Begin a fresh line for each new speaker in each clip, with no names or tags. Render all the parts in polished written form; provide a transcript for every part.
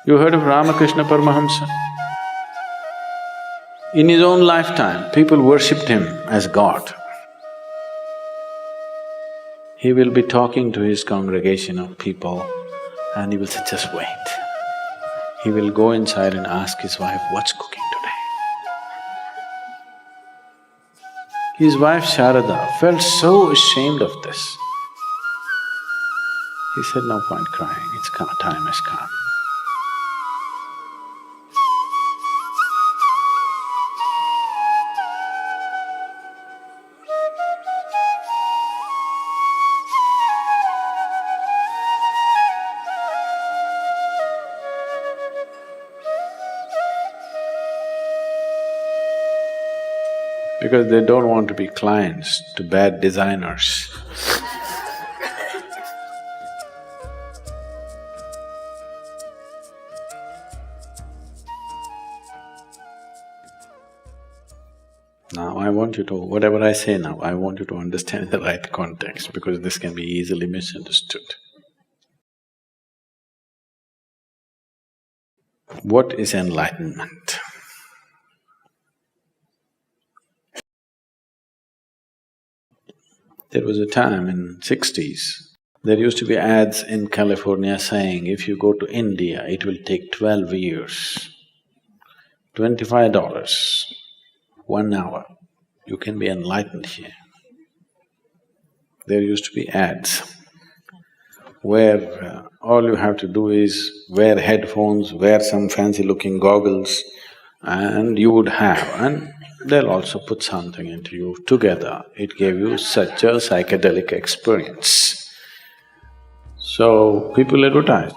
You heard of Ramakrishna Paramahamsa? In his own lifetime, people worshipped him as God. He will be talking to his congregation of people and he will say, just wait. He will go inside and ask his wife, what's cooking today? His wife Sharada felt so ashamed of this. He said, no point crying, time has come. Because they don't want to be clients to bad designers. Now I want you to… whatever I say now, I want you to understand the right context because this can be easily misunderstood. What is enlightenment? There was a time in '60s, there used to be ads in California saying, if you go to India, it will take 12 years, $25, 1 hour, you can be enlightened here. There used to be ads where all you have to do is wear headphones, wear some fancy-looking goggles, and you would have… and they'll also put something into you. Together, it gave you such a psychedelic experience. So, people advertise.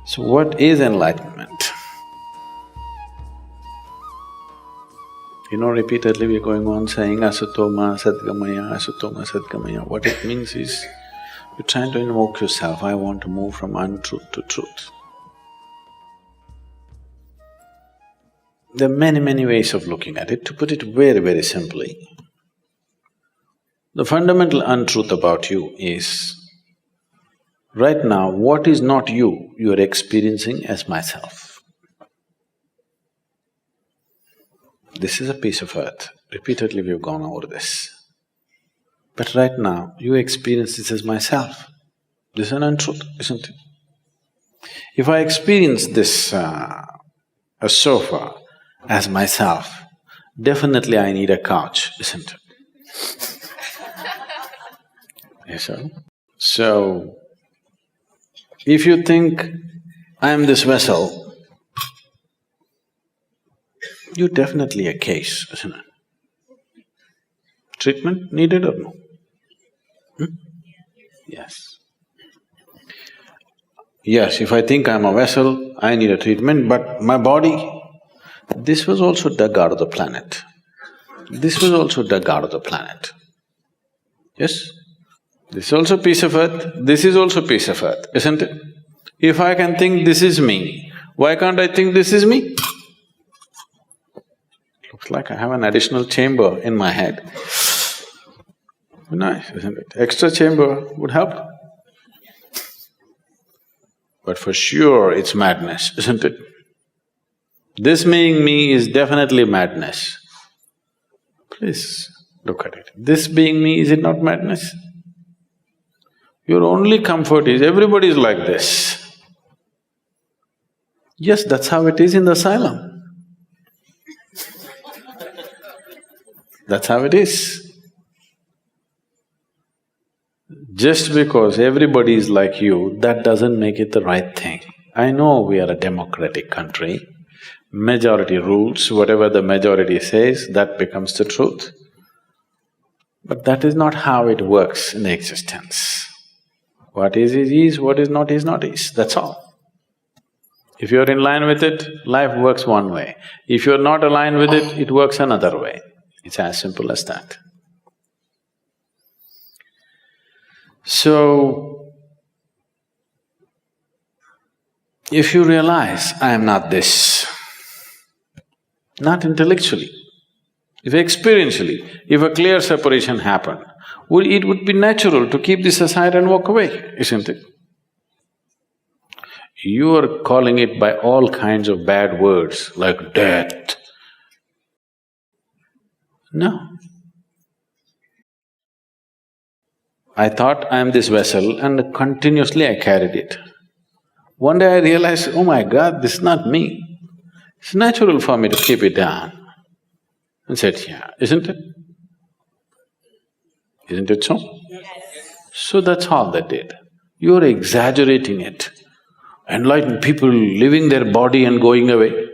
So, what is enlightenment? You know, repeatedly we're going on saying asatoma sadgamaya, asatoma sadgamaya. What it means is, you're trying to invoke yourself, I want to move from untruth to truth. There are many ways of looking at it. To put it very simply, the fundamental untruth about you is, right now, what is not you, you are experiencing as myself. This is a piece of earth. Repeatedly we've gone over this. But right now, you experience this as myself. This is an untruth, isn't it? If I experience this, a sofa as myself, definitely I need a couch, isn't it? Yes, sir? So, if you think, I am this vessel, you're definitely a case, isn't it? Treatment needed or no? Yes. Yes, if I think I'm a vessel, I need a treatment, but my body, this was also dug out of the planet. This was also dug out of the planet. Yes? This is also piece of earth, this is also piece of earth, isn't it? If I can think this is me, why can't I think this is me? Looks like I have an additional chamber in my head. Nice, isn't it? Extra chamber would help. But for sure it's madness, isn't it? This being me is definitely madness. Please look at it. This being me, is it not madness? Your only comfort is everybody is like this. Yes, that's how it is in the asylum. That's how it is. Just because everybody is like you, that doesn't make it the right thing. I know we are a democratic country, majority rules, whatever the majority says, that becomes the truth. But that is not how it works in existence. What is, what is not is, that's all. If you're in line with it, life works one way. If you're not aligned with it, it works another way. It's as simple as that. So, if you realize, I am not this, not intellectually, if experientially, if a clear separation happened, it would be natural to keep this aside and walk away, isn't it? You are calling it by all kinds of bad words like death. No. I thought I am this vessel and continuously I carried it. One day I realized, oh my God, this is not me. It's natural for me to keep it down. And said, yeah, isn't it? Isn't it so? Yes. So that's all they did. You're exaggerating it. Enlightened people leaving their body and going away.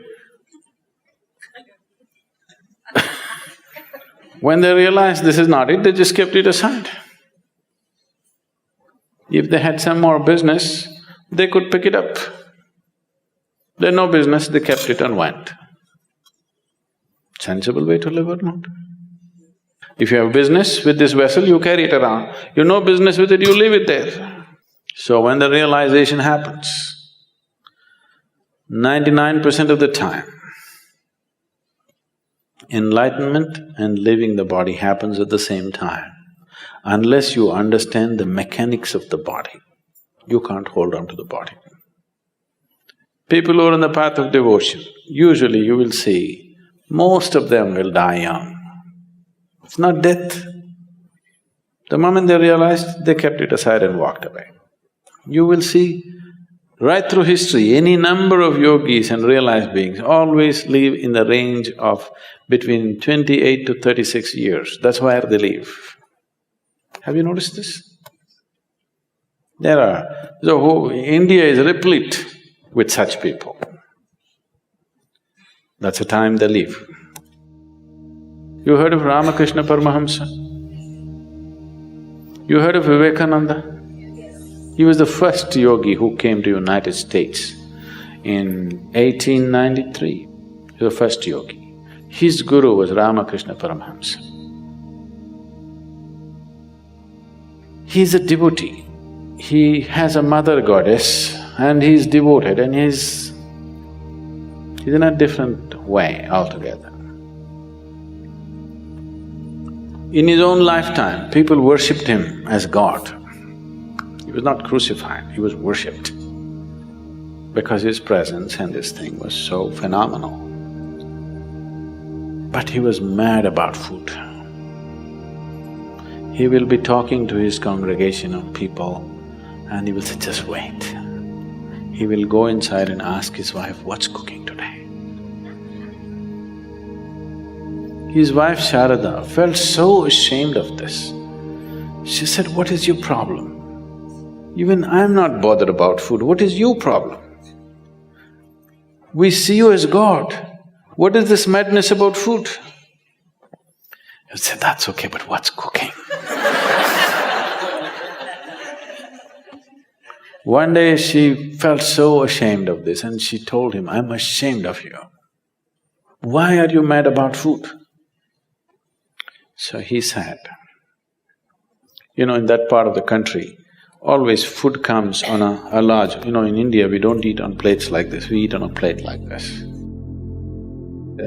When they realized this is not it, they just kept it aside. If they had some more business, they could pick it up. They had no business, they kept it and went. Sensible way to live or not? If you have business with this vessel, you carry it around. You have no business with it, you leave it there. So when the realization happens, 99% of the time, enlightenment and leaving the body happens at the same time. Unless you understand the mechanics of the body, you can't hold on to the body. People who are on the path of devotion, usually you will see, most of them will die young. It's not death. The moment they realized, they kept it aside and walked away. You will see, right through history, any number of yogis and realized beings always live in the range of between 28 to 36 years. That's where they live. Have you noticed this? India is replete with such people. That's the time they live. You heard of Ramakrishna Paramahamsa? You heard of Vivekananda? He was the first yogi who came to United States in 1893. He was the first yogi. His guru was Ramakrishna Paramahamsa. He's a devotee. He has a mother goddess and he's devoted and he's in a different way altogether. In his own lifetime, people worshipped him as God. He was not crucified, he was worshipped because his presence and this thing was so phenomenal. But he was mad about food. He will be talking to his congregation of people and he will say, just wait. He will go inside and ask his wife, what's cooking today? His wife Sharada felt so ashamed of this. She said, what is your problem? Even I'm not bothered about food, what is your problem? We see you as God, what is this madness about food? He said, that's okay, but what's cooking? One day she felt so ashamed of this and she told him, I'm ashamed of you. Why are you mad about food? So he said, in that part of the country, always food comes on a large… in India we don't eat on plates like this, we eat on a plate like this.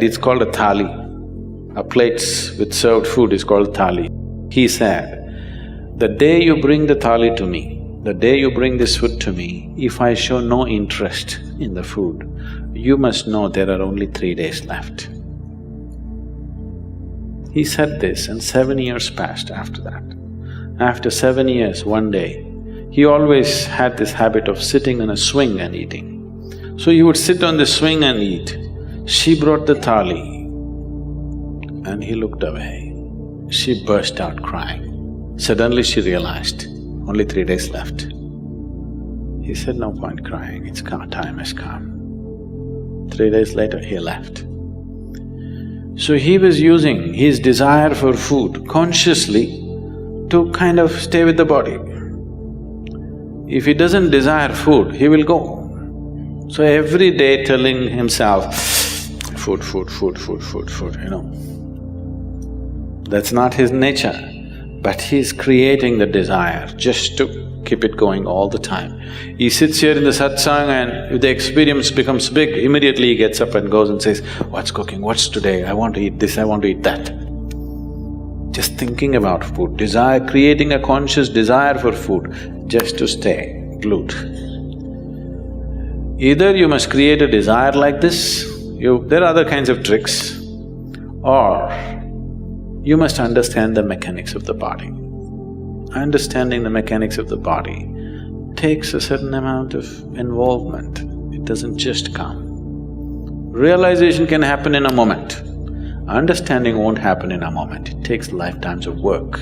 It's called a thali. A plates with served food is called thali. He said, the day you bring the thali to me, the day you bring this food to me, if I show no interest in the food, you must know there are only 3 days left. He said this and 7 years passed after that. After 7 years, one day, he always had this habit of sitting on a swing and eating. So he would sit on the swing and eat. She brought the thali and he looked away. She burst out crying. Suddenly she realized, only 3 days left. He said, no point crying, it's come, time has come. 3 days later, he left. So he was using his desire for food consciously to kind of stay with the body. If he doesn't desire food, he will go. So every day telling himself, food, food, food, food, food, food, That's not his nature, but he's creating the desire just to keep it going all the time. He sits here in the satsang and if the experience becomes big, immediately he gets up and goes and says, what's cooking, what's today, I want to eat this, I want to eat that. Just thinking about food, desire, creating a conscious desire for food just to stay glued. Either you must create a desire like this, there are other kinds of tricks, or you must understand the mechanics of the body. Understanding the mechanics of the body takes a certain amount of involvement, it doesn't just come. Realization can happen in a moment, understanding won't happen in a moment, it takes lifetimes of work.